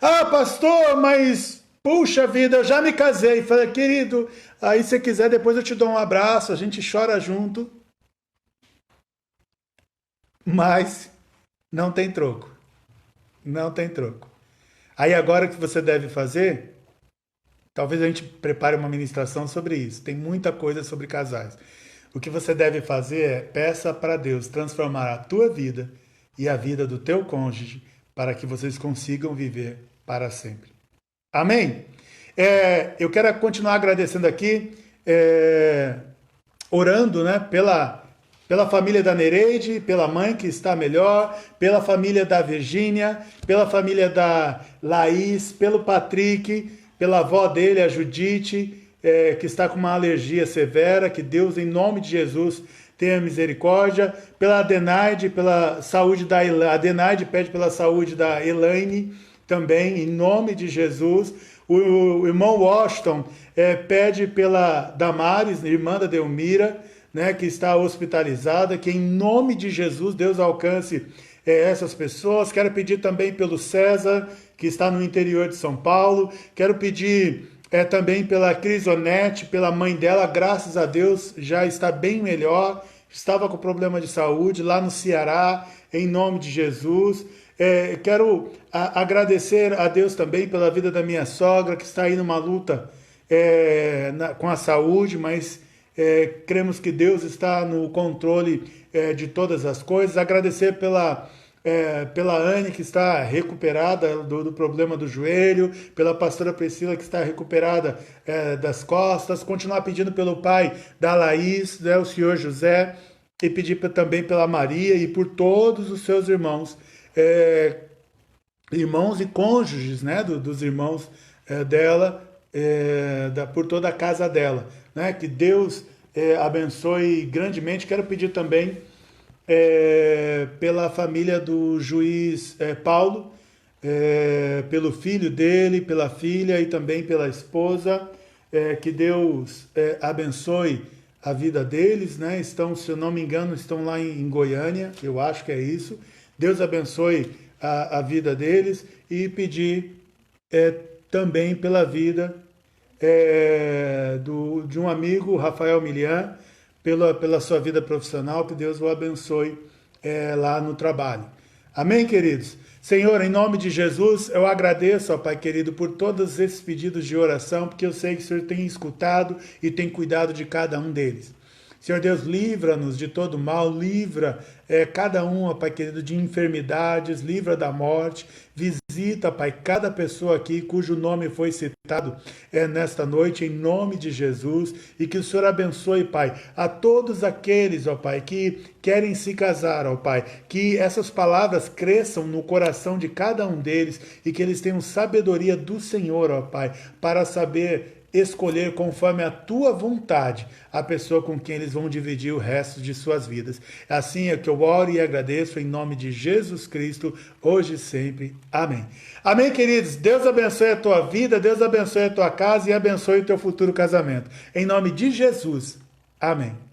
Speaker 1: Ah, pastor, mas puxa vida, eu já me casei. Falei, querido, aí se quiser depois eu te dou um abraço, a gente chora junto. Mas não tem troco. Não tem troco. Aí agora o que você deve fazer, talvez a gente prepare uma ministração sobre isso. Tem muita coisa sobre casais. O que você deve fazer é peça para Deus transformar a tua vida e a vida do teu cônjuge para que vocês consigam viver para sempre. Amém? Eu quero continuar agradecendo aqui, orando, né, pela família da Nereide, pela mãe que está melhor, pela família da Virgínia, pela família da Laís, pelo Patrick, pela avó dele, a Judite, que está com uma alergia severa, que Deus, em nome de Jesus, tenha misericórdia, pela Adenaide, pela saúde da Adenaide pede pela saúde da Elaine, também, em nome de Jesus. O irmão Washington pede pela Damares, irmã da Delmira, né, que está hospitalizada, que em nome de Jesus Deus alcance essas pessoas. Quero pedir também pelo César, que está no interior de São Paulo. Quero pedir também pela Crisonete, pela mãe dela, graças a Deus já está bem melhor, estava com problema de saúde lá no Ceará, em nome de Jesus. Quero agradecer a Deus também pela vida da minha sogra, que está aí numa luta com a saúde, mas cremos que Deus está no controle de todas as coisas. Agradecer pela Anne, que está recuperada do problema do joelho, pela pastora Priscila, que está recuperada das costas, continuar pedindo pelo pai da Laís, né, o senhor José, e pedir também pela Maria e por todos os seus irmãos, irmãos e cônjuges, né, dos irmãos dela, por toda a casa dela, né, que Deus abençoe grandemente. Quero pedir também pela família do juiz Paulo, pelo filho dele, pela filha e também pela esposa, que Deus abençoe a vida deles, né? Estão, se eu não me engano, estão lá em Goiânia, eu acho que é isso. Deus abençoe a vida deles e pedir também pela vida de um amigo, Rafael Milian, pela sua vida profissional, que Deus o abençoe lá no trabalho. Amém, queridos? Senhor, em nome de Jesus, eu agradeço, ó Pai querido, por todos esses pedidos de oração, porque eu sei que o Senhor tem escutado e tem cuidado de cada um deles. Senhor Deus, livra-nos de todo mal, livra cada um, ó Pai querido, de enfermidades, livra da morte, visita visita, Pai, cada pessoa aqui cujo nome foi citado nesta noite, em nome de Jesus, e que o Senhor abençoe, Pai, a todos aqueles, ó Pai, que querem se casar, ó Pai, que essas palavras cresçam no coração de cada um deles e que eles tenham sabedoria do Senhor, ó Pai, para saber escolher conforme a tua vontade a pessoa com quem eles vão dividir o resto de suas vidas. Assim é que eu oro e agradeço em nome de Jesus Cristo, hoje e sempre. Amém. Amém, queridos. Deus abençoe a tua vida, Deus abençoe a tua casa e abençoe o teu futuro casamento. Em nome de Jesus. Amém.